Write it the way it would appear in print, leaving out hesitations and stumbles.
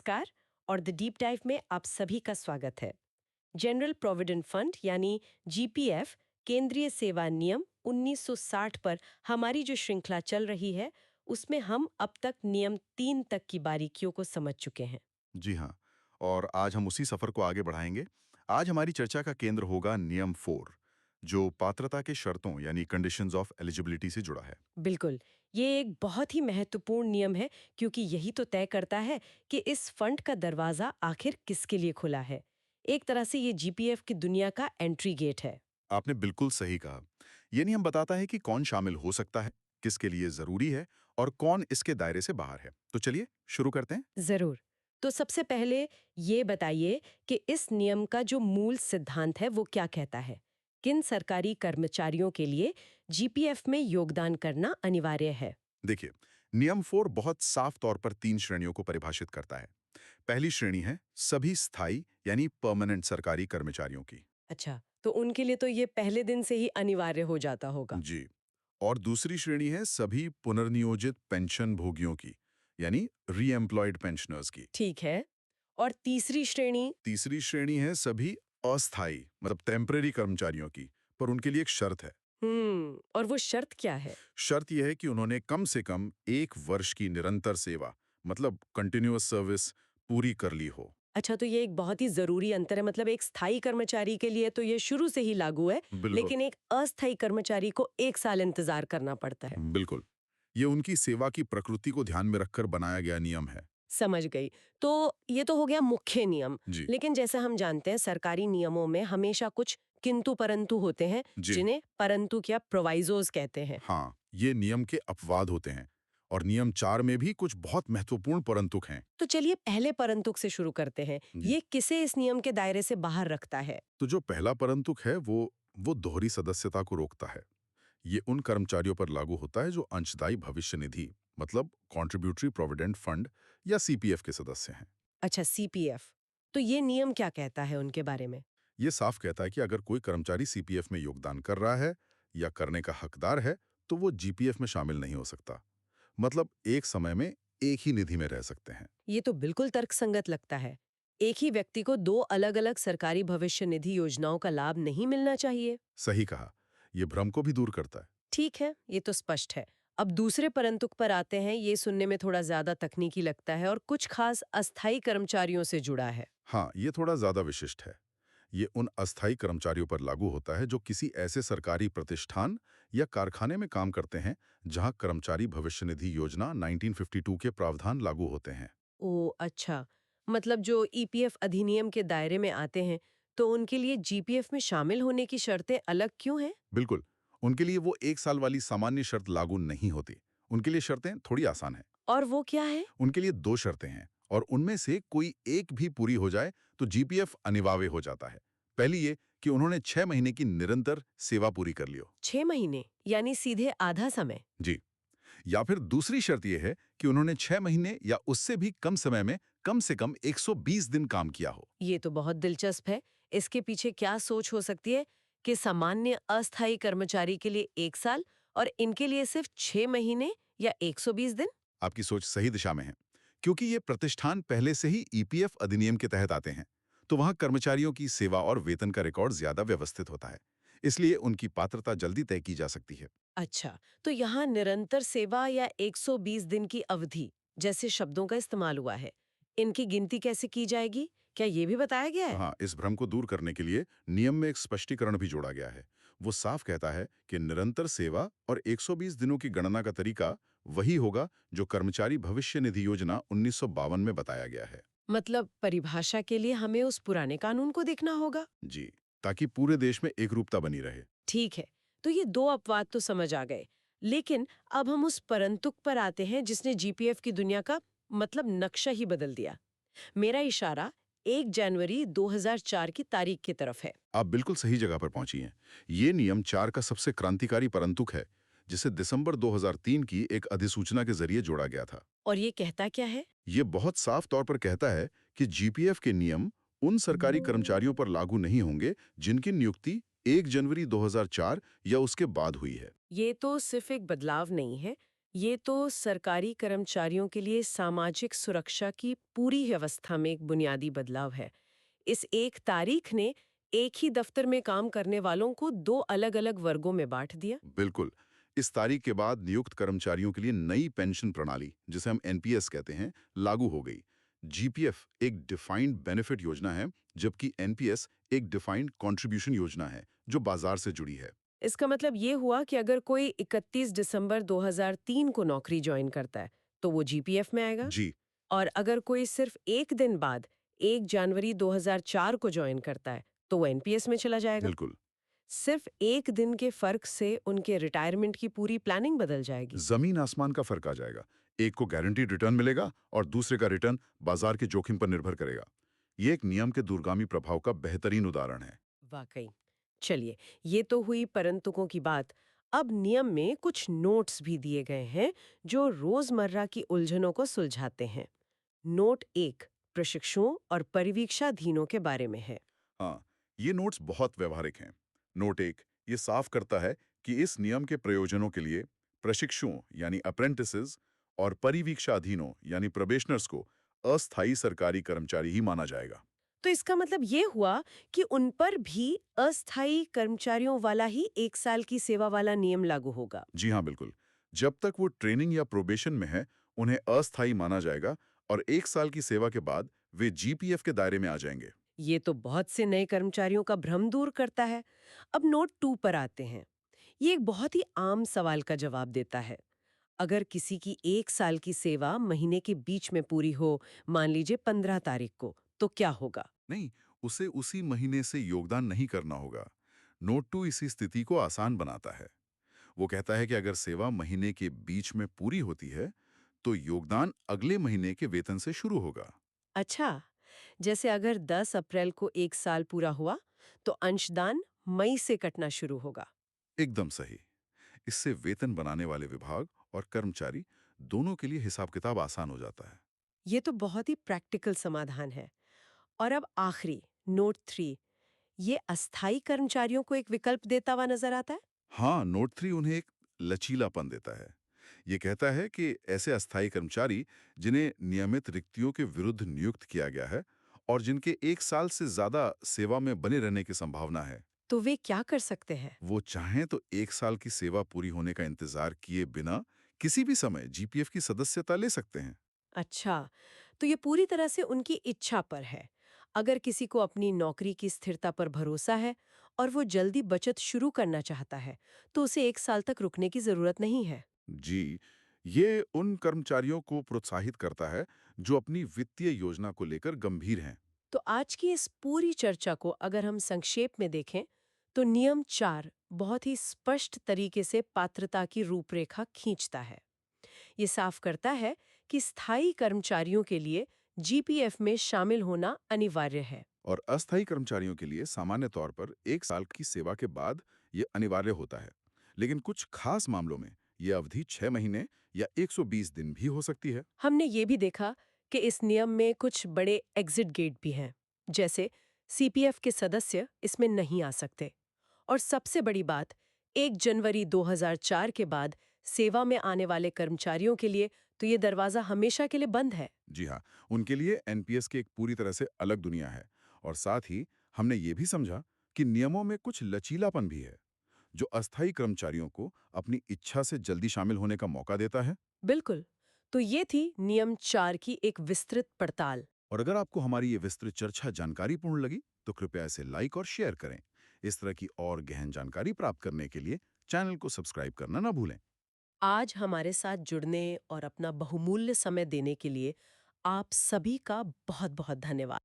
नमस्कार और the deep dive में आप सभी का स्वागत है। जनरल प्रोविडेंट फंड यानी जीपीएफ केंद्रीय सेवा नियम 1960 पर हमारी जो श्रृंखला चल रही है उसमें हम अब तक नियम 3 तक की बारीकियों को समझ चुके हैं। जी हाँ। और आज हम उसी सफर को आगे बढ़ाएंगे। आज हमारी चर्चा का केंद्र होगा नियम 4, जो पात्रता के शर्तों यानी कंडीशंस ऑफ एलिजिबिलिटी से जुड़ा है। बिल्कुल, ये एक बहुत ही महत्वपूर्ण नियम है क्योंकि यही तो तय करता है कि इस फंड का दरवाजा आखिर किसके लिए खुला है। एक तरह से ये जीपीएफ की दुनिया का एंट्री गेट है। आपने बिल्कुल सही कहा। ये नियम बताता है कि कौन शामिल हो सकता है, किसके लिए जरूरी है और कौन इसके दायरे से बाहर है। तो चलिए शुरू करते हैं। जरूर। तो सबसे पहले ये बताइए कि इस नियम का जो मूल सिद्धांत है वो क्या कहता है। किन सरकारी कर्मचारियों के लिए जीपीएफ में योगदान करना अनिवार्य है। देखिए, नियम 4 बहुत साफ तौर पर 3 श्रेणियों को परिभाषित करता है। पहली श्रेणी है सभी स्थायी यानी परमानेंट सरकारी कर्मचारियों की। अच्छा, तो उनके लिए तो ये पहले दिन से ही अनिवार्य हो जाता होगा। जी। और दूसरी श्रेणी है सभी पुनर्नियोजित पेंशन भोगियों की, यानी रीएम्प्लॉयड पेंशनर्स की। ठीक है। और तीसरी श्रेणी। तीसरी श्रेणी है सभी अस्थायी मतलब टेम्परेरी कर्मचारियों की, पर उनके लिए एक शर्त है। और वो शर्त क्या है। शर्त यह है कि उन्होंने कम से कम 1 वर्ष की निरंतर सेवा मतलब कंटिन्यूअस सर्विस पूरी कर ली हो। अच्छा, तो ये एक बहुत ही जरूरी अंतर है। मतलब एक स्थायी कर्मचारी के लिए तो ये शुरू से ही लागू है, बिल्कुल। लेकिन एक अस्थायी कर्मचारी को 1 साल इंतजार करना पड़ता है। बिल्कुल, ये उनकी सेवा की प्रकृति को ध्यान में रखकर बनाया गया नियम है। समझ गई। तो ये तो हो गया मुख्य नियम। जी। लेकिन जैसे हम जानते हैं सरकारी नियमों में हमेशा कुछ किंतु परंतु होते हैं, जी जिन्हें परंतु क्या प्रोवाइजोस कहते हैं। हाँ, ये नियम के अपवाद होते हैं और नियम 4 में भी कुछ बहुत महत्वपूर्ण परंतुक हैं। तो चलिए पहले परंतुक से शुरू करते हैं। जी। ये किसे इस नियम के दायरे से बाहर रखता है। तो जो पहला परंतुक है वो दोहरी सदस्यता को रोकता है। ये उन कर्मचारियों पर लागू होता है जो अंशदायी भविष्य निधि मतलब कॉन्ट्रीब्यूटरी प्रोविडेंट फंड या सीपीएफ के सदस्य हैं। अच्छा, सीपीएफ। तो ये नियम क्या कहता है उनके बारे में। ये साफ कहता है कि अगर कोई कर्मचारी सीपीएफ में योगदान कर रहा है या करने का हकदार है तो वो जीपीएफ में शामिल नहीं हो सकता। मतलब एक समय में एक ही निधि में रह सकते हैं। ये तो बिल्कुल तर्कसंगत लगता है। एक ही व्यक्ति को 2 अलग-अलग सरकारी भविष्य निधि योजनाओं का लाभ नहीं मिलना चाहिए। सही कहा, ये भ्रम को भी दूर करता है। ठीक है, ये तो स्पष्ट है। अब दूसरे परंतुक पर आते हैं। ये सुनने में थोड़ा ज्यादा तकनीकी लगता है और कुछ खास अस्थायी कर्मचारियों से जुड़ा है। हाँ, ये थोड़ा ज्यादा विशिष्ट है। ये उन अस्थायी कर्मचारियों पर लागू होता है जो किसी ऐसे सरकारी प्रतिष्ठान या कारखाने में काम करते हैं जहां कर्मचारी भविष्य निधि योजना 1952 के प्रावधान लागू होते हैं। ओ अच्छा, मतलब जो ईपीएफ अधिनियम के दायरे में आते हैं, तो उनके लिए जीपीएफ में शामिल होने की शर्तें अलग क्यों हैं? बिल्कुल, उनके लिए वो 1 साल वाली सामान्य शर्त लागू नहीं होती। उनके लिए शर्तें थोड़ी आसान है। और वो क्या है? उनके लिए 2 शर्तें हैं और उनमें से कोई एक भी पूरी हो जाए तो जीपीएफ अनिवार्य हो जाता है। पहली ये कि उन्होंने 6 महीने की निरंतर सेवा पूरी कर ली हो। 6 महीने यानी सीधे आधा समय। जी। या फिर दूसरी शर्त यह है कि उन्होंने 6 महीने या उससे भी कम समय में कम से कम 120 दिन काम किया हो। ये तो बहुत दिलचस्प है। इसके पीछे क्या सोच हो सकती है कि सामान्य अस्थायी कर्मचारी के लिए 1 साल और इनके लिए सिर्फ 6 महीने या 120 दिन? आपकी सोच सही दिशा में है, क्योंकि ये प्रतिष्ठान पहले से ही ईपीएफ अधिनियम के तहत आते हैं, तो वहां कर्मचारियों की सेवा और वेतन का रिकॉर्ड ज्यादा व्यवस्थित होता है। इसलिए उनकी पात्रता जल्दी तय की जा सकती है। अच्छा, तो यहाँ निरंतर सेवा या 120 दिन की अवधि जैसे शब्दों का इस्तेमाल हुआ है। इनकी गिनती कैसे की जाएगी? क्या ये भी बताया गया है? हाँ, इस भ्रम को दूर करने के लिए नियम में एक स्पष्टीकरण भी जोड़ा गया है। वो साफ कहता है कि निरंतर सेवा और 120 दिनों की गणना का तरीका वही होगा जो कर्मचारी भविष्य निधि योजना 1952 में बताया गया है। मतलब परिभाषा के लिए हमें उस पुराने कानून को देखना होगा। जी, ताकि पूरे देश में एकरूपता बनी रहे। ठीक है, तो ये 2 अपवाद तो समझ आ गए। लेकिन अब हम उस परंतुक पर आते हैं जिसने जीपीएफ की दुनिया का मतलब नक्शा ही बदल दिया। मेरा इशारा 1 जनवरी 2004 की तारीख की तरफ है। आप बिल्कुल सही जगह पर पहुंची हैं। ये नियम 4 का सबसे क्रांतिकारी परंतुक है, जिसे दिसंबर 2003 की एक अधिसूचना के जरिए जोड़ा गया था। और ये कहता क्या है? ये बहुत साफ तौर पर कहता है कि जीपीएफ के नियम उन सरकारी कर्मचारियों पर लागू नहीं होंगे जिनकी नियुक्ति 1 जनवरी 2004 या उसके बाद हुई है। ये तो सिर्फ एक बदलाव नहीं है, ये तो सरकारी कर्मचारियों के लिए सामाजिक सुरक्षा की पूरी व्यवस्था में एक बुनियादी बदलाव है। इस एक तारीख ने एक ही दफ्तर में काम करने वालों को दो अलग-अलग वर्गों में बांट दिया। बिल्कुल। इस तारीख के बाद नियुक्त कर्मचारियों के लिए नई पेंशन प्रणाली, जिसे हम एनपीएस कहते हैं, लागू हो गई। जीपीएफ एक डिफाइंड बेनिफिट योजना है, जबकि एनपीएस एक डिफाइंड कंट्रीब्यूशन योजना है, जो बाजार से जुड़ी है। इसका मतलब ये हुआ कि अगर कोई 31 दिसंबर 2003 को नौकरी ज्वाइन करता है, तो वो जीपीएफ में आएगा। जी, और अगर कोई सिर्फ एक दिन बाद 1 जनवरी 2004 को ज्वाइन करता है, तो वो एनपीएस में चला जाएगा। बिल्कुल। सिर्फ एक दिन के फर्क से उनके रिटायरमेंट की पूरी प्लानिंग बदल जाएगी। जमीन आसमान का फर्क आ जाएगा। एक को गारंटीड रिटर्न मिलेगा और दूसरे का रिटर्न बाजार के जोखिम पर निर्भर करेगा। ये एक नियम के दूरगामी प्रभाव का बेहतरीन उदाहरण है। वाकई। चलिए, ये तो हुई परंतुकों की बात। अब नियम में कुछ नोट्स भी दिए गए हैं जो रोजमर्रा की उलझनों को सुलझाते हैं। नोट 1 प्रशिक्षुओं और परिवीक्षाधीनों के बारे में है। हाँ, ये नोट्स बहुत व्यवहारिक हैं। नोट एक ये साफ करता है कि इस नियम के प्रयोजनों के लिए प्रशिक्षुओं यानी अप्रेंटिसेस और परिवीक्षाधीनों यानी प्रोबेशनर्स को अस्थायी सरकारी कर्मचारी ही माना जाएगा। तो इसका मतलब ये हुआ कि उन पर भी अस्थायी कर्मचारियों वाला ही 1 साल की सेवा वाला नियम लागू होगा। जी हाँ, बिल्कुल। जब तक वो ट्रेनिंग या प्रोबेशन में है, उन्हें अस्थायी माना जाएगा और 1 साल की सेवा के बाद वे जीपीएफ के दायरे में आ जाएंगे। ये तो बहुत से नए कर्मचारियों का भ्रम दूर करता है। अब नोट 2 पर आते हैं। ये एक बहुत ही आम सवाल का जवाब देता है। अगर किसी की 1 साल की सेवा महीने के बीच में पूरी हो, मान लीजिए 15 तारीख को, तो क्या होगा? नहीं, उसे उसी महीने से योगदान नहीं करना होगा। नोट 2 इसी स्थिति को आसान बनाता है। वो कहता है कि अगर सेवा महीने के बीच में पूरी होती है, तो योगदान अगले महीने के वेतन से शुरू होगा। अच्छा, जैसे अगर 10 अप्रैल को 1 साल पूरा हुआ, तो अंशदान मई से कटना शुरू होगा। एकदम सही। इससे वेतन बनाने वाले विभाग और कर्मचारी दोनों के लिए हिसाब किताब आसान हो जाता है। ये तो बहुत ही प्रैक्टिकल समाधान है। और अब आखिरी, नोट 3, ये अस्थायी कर्मचारियों को एक विकल्प देता हुआ नजर आता है। हाँ, नोट 3 उन्हें एक लचीलापन देता है। ये कहता है कि ऐसे अस्थायी कर्मचारी जिन्हें नियमित रिक्तियों के विरुद्ध नियुक्त किया गया है और जिनके 1 साल से ज्यादा सेवा में बने रहने की संभावना है, तो वे क्या कर सकते हैं? वो चाहें तो 1 साल की सेवा पूरी होने का इंतजार किए बिना किसी भी समय जीपीएफ की सदस्यता ले सकते हैं। अच्छा, तो ये पूरी तरह से उनकी इच्छा पर है। अगर किसी को अपनी नौकरी की स्थिरता पर भरोसा है और वो जल्दी बचत शुरू करना चाहता है, तो उसे 1 साल तक रुकने की जरूरत नहीं है। जी, ये उन कर्मचारियों को प्रोत्साहित करता है जो अपनी वित्तीय योजना को लेकर गंभीर हैं। तो आज की इस पूरी चर्चा को अगर हम संक्षेप में देखें, तो नियम 4 बहुत ही स्पष्ट तरीके से पात्रता की रूपरेखा खींचता है। ये साफ करता है कि स्थायी कर्मचारियों के लिए जीपीएफ में शामिल होना अनिवार्य है। और अस्थायी कर्मचारियों के लिए सामान्य तौर पर 1 साल की सेवा के बाद ये अनिवार्य होता है। लेकिन कुछ खास मामलों में ये अवधि 6 महीने या 120 दिन भी हो सकती है। हमने ये भी देखा कि इस नियम में कुछ बड़े एग्जिट गेट भी हैं, जैसे सीपीएफ के सदस्य इसमें नहीं आ सकते। और सबसे बड़ी बात, 1 जनवरी 2004 के बाद सेवा में आने वाले कर्मचारियों के लिए तो ये दरवाजा हमेशा के लिए बंद है। जी हाँ, उनके लिए एनपीएस की एक पूरी तरह से अलग दुनिया है। और साथ ही हमने ये भी समझा कि नियमों में कुछ लचीलापन भी है, जो अस्थायी कर्मचारियों को अपनी इच्छा से जल्दी शामिल होने का मौका देता है। बिल्कुल। तो ये थी नियम 4 की एक विस्तृत पड़ताल। और अगर आपको हमारी ये विस्तृत चर्चा जानकारीपूर्ण लगी, तो कृपया इसे लाइक और शेयर करें। इस तरह की और गहन जानकारी प्राप्त करने के लिए चैनल को सब्सक्राइब करना ना भूलें। आज हमारे साथ जुड़ने और अपना बहुमूल्य समय देने के लिए आप सभी का बहुत बहुत धन्यवाद।